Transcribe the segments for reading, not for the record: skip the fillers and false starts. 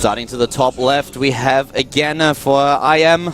Starting to the top left, we have again for IM.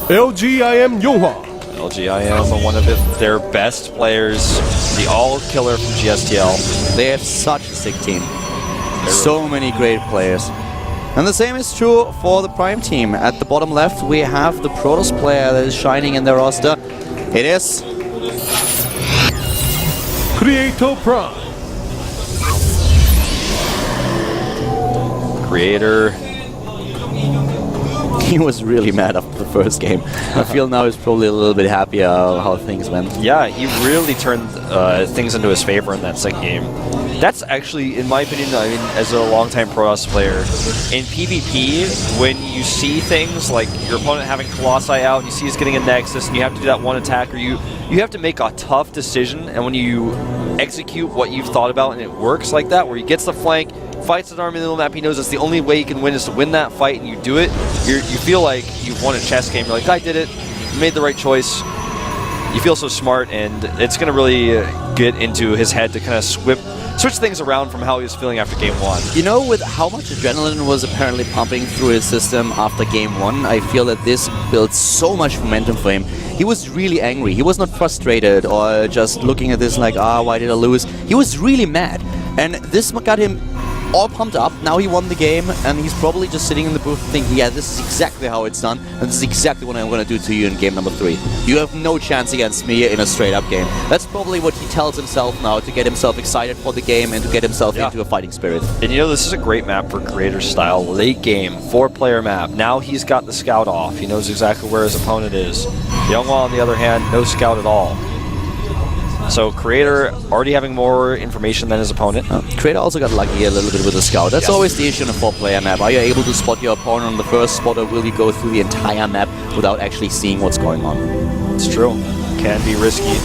LGIM YongHwa. LGIM, one of their best players, the all-killer from GSTL. They have such a sick team. So many great players. And the same is true for the Prime team. At the bottom left, we have the Protoss player that is shining in their roster. It is Creator Prime. Creator. He was really mad after the first game. I feel now he's probably a little bit happier how things went. Yeah, he really turned things into his favor in that second game. That's actually, in my opinion, I mean, as a longtime Protoss player, in PvP, when you see things like your opponent having Colossi out, and you see he's getting a Nexus, and you have to do that one attack, or you have to make a tough decision, and when you execute what you've thought about and it works like that, where he gets the flank, fights an army in the middle of the map, he knows it's the only way he can win is to win that fight, and you do it, you feel like you've won a chess game. You're like, I did it, you made the right choice. You feel so smart, and it's going to really get into his head to kind of switch things around from how he was feeling after game one. You know, with how much adrenaline was apparently pumping through his system after game one, I feel that this built so much momentum for him. He was really angry. He was not frustrated or just looking at this like, why did I lose? He was really mad. And this got him all pumped up. Now he won the game, and he's probably just sitting in the booth thinking, yeah, this is exactly how it's done, and this is exactly what I'm going to do to you in game number 3. You have no chance against me in a straight-up game. That's probably what he tells himself now to get himself excited for the game and to get himself into a fighting spirit. And you know, this is a great map for Creator style. Late game, 4-player map. Now he's got the scout off. He knows exactly where his opponent is. YongHwa, on the other hand, no scout at all. So Creator already having more information than his opponent. Creator also got lucky a little bit with the scout. That's always the issue in a 4-player map. Are you able to spot your opponent on the first spot, or will you go through the entire map without actually seeing what's going on? It's true. Can be risky.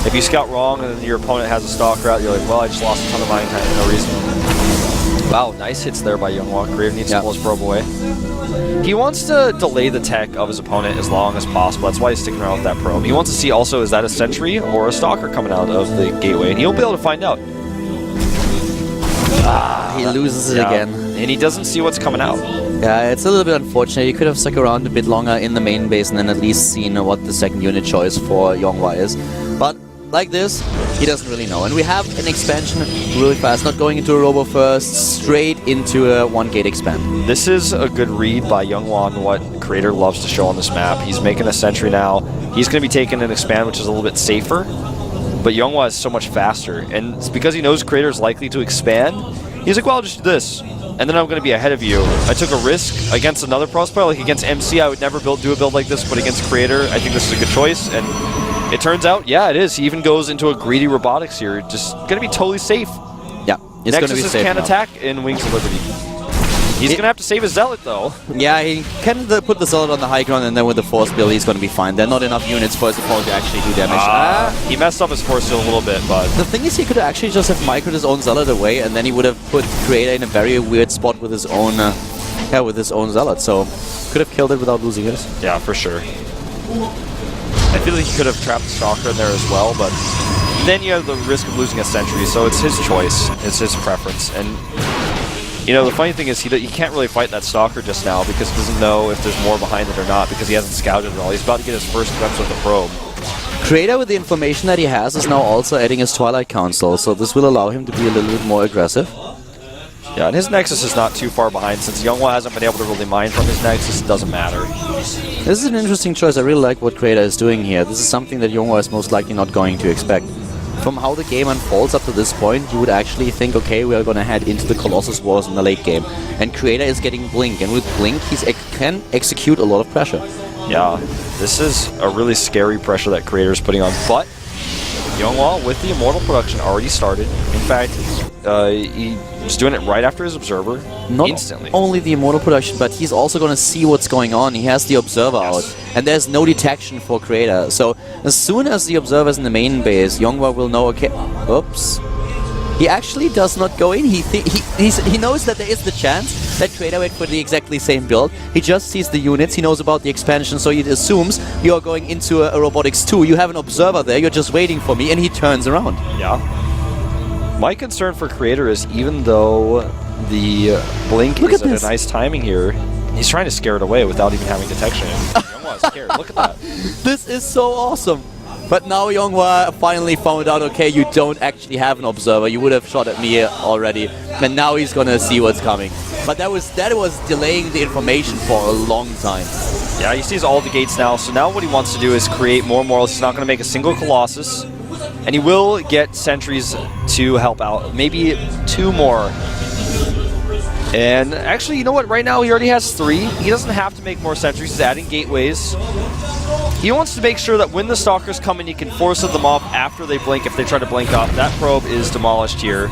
If you scout wrong and then your opponent has a stalker out, you're like, well, I just lost a ton of mine time for no reason. Wow, nice hits there by YongHwa. Creator needs to pull his probe away. He wants to delay the tech of his opponent as long as possible. That's why he's sticking around with that probe. He wants to see also, is that a sentry or a stalker coming out of the gateway? And he'll be able to find out. He loses it again. And he doesn't see what's coming out. Yeah, it's a little bit unfortunate. He could have stuck around a bit longer in the main base and then at least seen what the second unit choice for YongHwa is. But like this, he doesn't really know. And we have an expansion really fast, not going into a robo first, straight into a 1-gate expand. This is a good read by YongHwa on what Creator loves to show on this map. He's making a sentry now. He's going to be taking an expand, which is a little bit safer. But YongHwa is so much faster. And it's because he knows Creator is likely to expand. He's like, well, I'll just do this. And then I'm going to be ahead of you. I took a risk against another Protoss player. Like against MC, I would never do a build like this, but against Creator, I think this is a good choice. And it turns out, yeah, it is. He even goes into a greedy robotics here. Just going to be totally safe. Yeah, it's going to be safe can't now. attack in Wings of Liberty. He's going to have to save his Zealot, though. Yeah, he can put the Zealot on the high ground, and then with the Force build, he's going to be fine. There are not enough units for his opponent to actually do damage. He messed up his Force build a little bit, but... The thing is, he could actually just have microed his own Zealot away, and then he would have put Creator in a very weird spot with his own Zealot. So, could have killed it without losing it. Yeah, for sure. I feel like he could have trapped the Stalker in there as well, but then you have the risk of losing a sentry, so it's his choice. It's his preference. And, you know, the funny thing is he can't really fight that Stalker just now because he doesn't know if there's more behind it or not because he hasn't scouted at all. He's about to get his first glimpse with the probe. Creator, with the information that he has, is now also adding his Twilight Council, so this will allow him to be a little bit more aggressive. Yeah, and his Nexus is not too far behind. Since YongHwa hasn't been able to really mine from his Nexus, it doesn't matter. This is an interesting choice. I really like what Creator is doing here. This is something that YongHwa is most likely not going to expect. From how the game unfolds up to this point, you would actually think, okay, we are going to head into the Colossus Wars in the late game. And Creator is getting Blink, and with Blink, he can execute a lot of pressure. Yeah, this is a really scary pressure that Creator is putting on, but YongHwa, with the Immortal production, already started. In fact, he was doing it right after his Observer, instantly. Not only the Immortal production, but he's also going to see what's going on. He has the Observer out, and there's no detection for Creator. So as soon as the Observer is in the main base, YongHwa will know, okay, oops. He actually does not go in. He knows that there is the chance that Creator went for the exactly same build. He just sees the units. He knows about the expansion, so he assumes you are going into a Robotics 2. You have an Observer there. You're just waiting for me, and he turns around. Yeah. My concern for Creator is even though the blink is at a nice timing here, he's trying to scare it away without even having detection. YongHwa is scared. Look at that. This is so awesome. But now YongHwa finally found out, okay, you don't actually have an observer. You would have shot at me already. And now he's gonna see what's coming. But that was delaying the information for a long time. Yeah, he sees all the gates now. So now what he wants to do is create more mortals. He's not going to make a single Colossus. And he will get sentries to help out. Maybe 2 more. And actually, you know what? Right now, he already has 3. He doesn't have to make more sentries. He's adding gateways. He wants to make sure that when the Stalkers come in, he can force them off after they blink if they try to blink up. That probe is demolished here.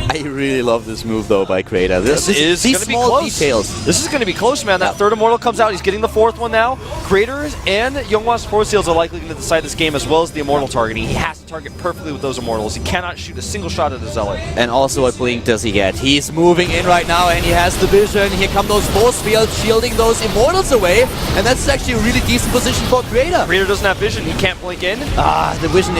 I really love this move, though, by Creator. This is going to be close. Details. This is going to be close, man. That 3rd Immortal comes out. He's getting the 4th one now. Creator and YongHwa's Force Seals are likely going to decide this game as well as the Immortal targeting. He has to target perfectly with those Immortals. He cannot shoot a single shot at a Zealot. And also, what blink does he get? He's moving in right now, and he has the vision. Here come those Force Fields shielding those Immortals away. And that's actually a really decent position for Creator. Creator doesn't have vision. He can't blink in. The vision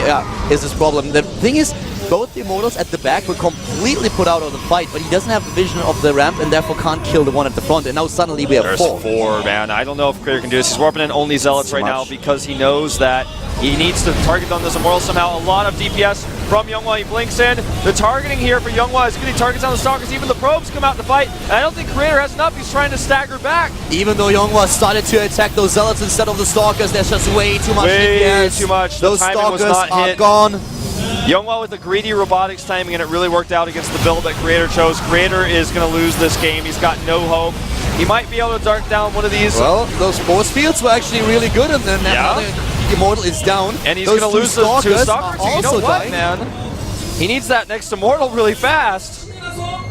is his problem. The thing is, both the Immortals at the back were completely put out of the fight, but he doesn't have the vision of the ramp and therefore can't kill the one at the front. And now suddenly we have There's 4. 4, man. I don't know if Creator can do this. He's warping in only Zealots right now because he knows that he needs to target on this Immortal somehow. A lot of DPS from YongHwa. He blinks in. The targeting here for YongHwa is good. He targets on the Stalkers. Even the probes come out to fight. And I don't think Creator has enough. He's trying to stagger back. Even though YongHwa started to attack those Zealots instead of the Stalkers, there's just way too much Way DPS. too much. Those the timing was Stalkers not are hit. gone. YongHwa with the greedy robotics timing, and it really worked out against the build that Creator chose. Creator is going to lose this game. He's got no hope. He might be able to dart down one of these. Well, those Force Fields were actually really good, and then another Immortal is down. And he's going to lose the 2 Stalkers. So you know what, dying. man? He needs that next Immortal really fast.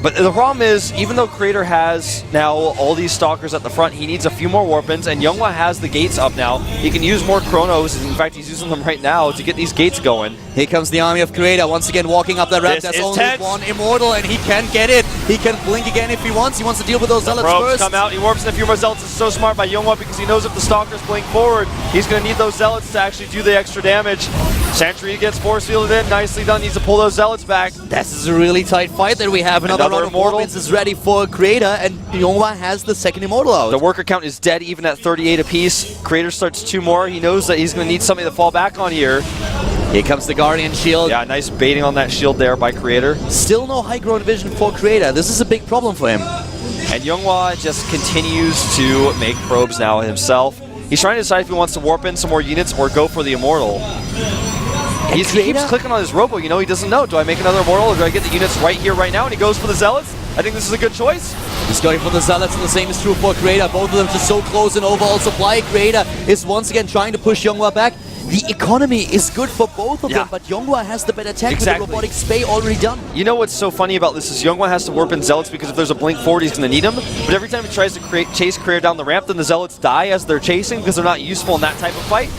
But the problem is, even though Creator has now all these Stalkers at the front, he needs a few more Warpins, and YongHwa has the gates up now. He can use more Chronos. In fact, he's using them right now to get these gates going. Here comes the army of Creator once again walking up that ramp. This There's is only tense. 1 Immortal, and he can get it. He can blink again if he wants. He wants to deal with those Zealots Probes first. come out. He warps in a few more Zealots. It's so smart by YongHwa because he knows if the Stalkers blink forward, he's going to need those Zealots to actually do the extra damage. Sentry gets force fielded in. Nicely done. Needs to pull those Zealots back. This is a really tight fight that we have. Another round of Immortal. Warpins is ready for Creator, and YongHwa has the 2nd Immortal out. The worker count is dead even at 38 apiece. Creator starts 2 more. He knows that he's going to need something to fall back on here. Here comes the Guardian Shield. Yeah, nice baiting on that shield there by Creator. Still no high ground vision for Creator. This is a big problem for him. And YongHwa just continues to make probes now himself. He's trying to decide if he wants to warp in some more units or go for the Immortal. He keeps clicking on his robo, you know, he doesn't know. Do I make another Immortal or do I get the units right here, right now? And he goes for the Zealots. I think this is a good choice. He's going for the Zealots, and the same is true for Creator. Both of them just so close in overall supply. Creator is once again trying to push YongHwa back. The economy is good for both of them, but YongHwa has the better tech with the robotic spay already done. You know what's so funny about this is YongHwa has to warp in Zealots because if there's a blink forward, he's going to need them. But every time he tries to chase Creator down the ramp, then the Zealots die as they're chasing because they're not useful in that type of fight.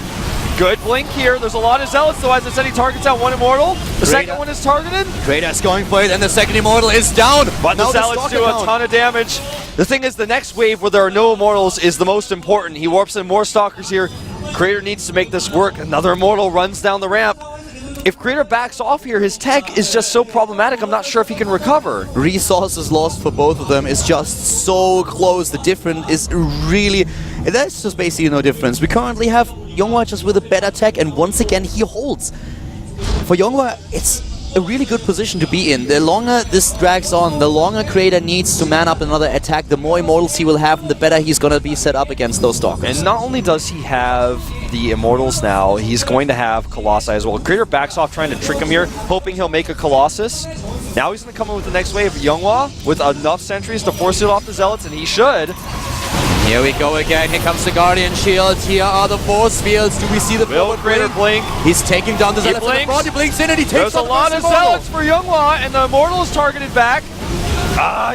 Good blink here. There's a lot of Zealots, so as I said, he targets out 1 Immortal. The second one is targeted. Creator's going for it, and the 2nd Immortal is down. But the Zealots do a ton of damage. The thing is, the next wave where there are no Immortals is the most important. He warps in more Stalkers here. Creator needs to make this work. Another Immortal runs down the ramp. If Creator backs off here, his tech is just so problematic, I'm not sure if he can recover. Resources lost for both of them is just so close. The difference is really... There's just basically no difference. We currently have YongHwa just with a better tech, and once again he holds. For YongHwa, it's a really good position to be in. The longer this drags on, the longer Creator needs to man up another attack, the more Immortals he will have, and the better he's going to be set up against those Stalkers. And not only does he have the Immortals now, he's going to have Colossi as well. Creator backs off trying to trick him here, hoping he'll make a Colossus. Now he's going to come in with the next wave. YongHwa with enough sentries to force it off the Zealots, and he should. Here we go again. Here comes the Guardian Shield. Here are the Force Fields. Do we see the Will Creator blink? He's taking down the Zealots. He blinks in and he takes There's a lot of Zealots for YongHwa, and the Immortal is targeted back.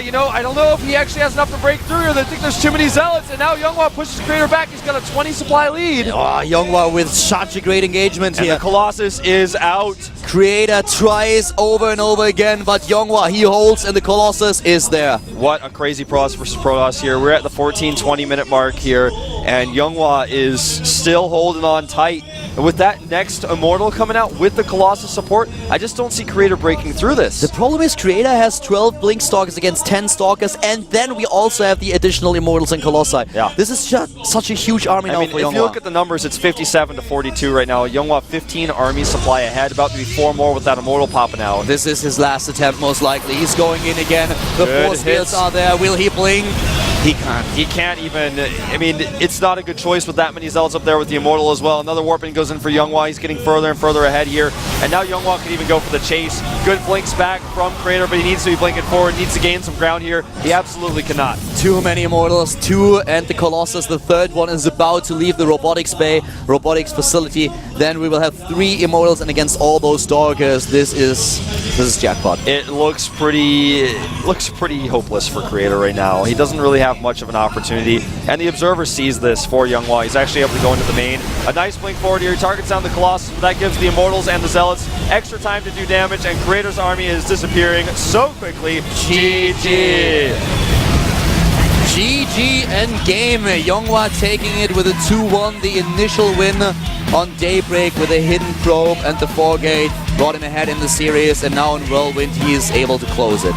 You know, I don't know if he actually has enough to break through here. I think there's too many Zealots, and now YongHwa pushes Creator back. He's got a 20 supply lead. Oh, YongHwa with such a great engagement and here. The Colossus is out. Creator tries over and over again, but YongHwa, he holds, and the Colossus is there. What a crazy Protoss versus Protoss here. We're at the 14-20 minute mark here, and YongHwa is still holding on tight. with that next Immortal coming out with the Colossus support, I just don't see Creator breaking through this. The problem is Creator has 12 Blink Stalkers against 10 Stalkers, and then we also have the additional Immortals and Colossi. Yeah. This is just such a huge army now for if YongHwa. you look at the numbers, it's 57 to 42 right now. YongHwa 15 army supply ahead, about to be 4 more with that Immortal popping out. This is his last attempt, most likely. He's going in again. The Good force fields hits. are there. Will he blink? He can't. He can't even, I mean, it's not a good choice with that many Zealots up there with the Immortal as well. Another warping goes in for YongHwa. He's getting further and further ahead here. And now YongHwa can even go for the chase. Good blinks back from Creator, but he needs to be blinking forward, needs to gain some ground here. He absolutely cannot. Too many Immortals, 2, and the Colossus, the third one, is about to leave the robotics bay, robotics facility. Then we will have 3 Immortals, and against all those Stalkers, this is jackpot. It looks pretty hopeless for Creator right now. He doesn't really have much of an opportunity, and the Observer sees this for YongHwa. He's actually able to go into the main. A nice blink forward here. He targets down the Colossus, but that gives the Immortals and the Zealots extra time to do damage, and Creator's army is disappearing so quickly. GG! GG and game. YongHwa taking it with a 2-1. The initial win on Daybreak with a hidden probe, and the 4-gate brought him ahead in the series, and now in Whirlwind he is able to close it.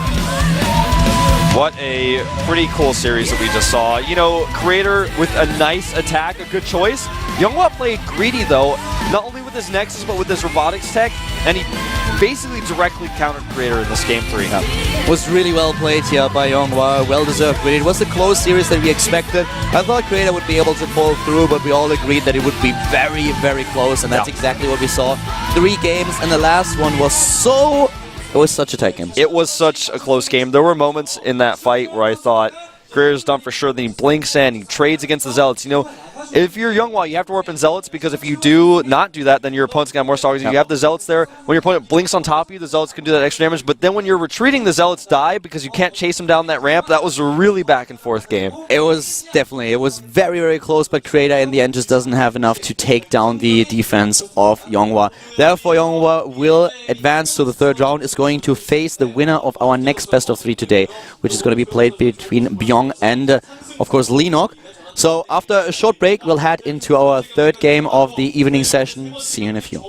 What a pretty cool series that we just saw. You know, Creator with a nice attack, a good choice. YongHwa played greedy though, not only with his Nexus but with his robotics tech, and he basically directly countered Creator in this game 3. Was really well played here by YongHwa, well deserved win. It was a close series that we expected. I thought Creator would be able to pull through, but we all agreed that it would be very, very close, and that's exactly what we saw. 3 games, and the last one was it was such a tight game. It was such a close game. There were moments in that fight where I thought Creator's done for sure. Then he blinks in, he trades against the Zealots. You know, if you're YongHwa, you have to warp in Zealots, because if you do not do that, then your opponent's got more Stalkers. You have the Zealots there. When your opponent blinks on top of you, the Zealots can do that extra damage. But then when you're retreating, the Zealots die because you can't chase them down that ramp. That was a really back and forth game. It was very, very close, but Creator in the end just doesn't have enough to take down the defense of YongHwa. Therefore, YongHwa will advance to the 3rd round, is going to face the winner of our next best of 3 today, which is going to be played between Byong and, of course, Lenok. So after a short break, we'll head into our 3rd game of the evening session. See you in a few.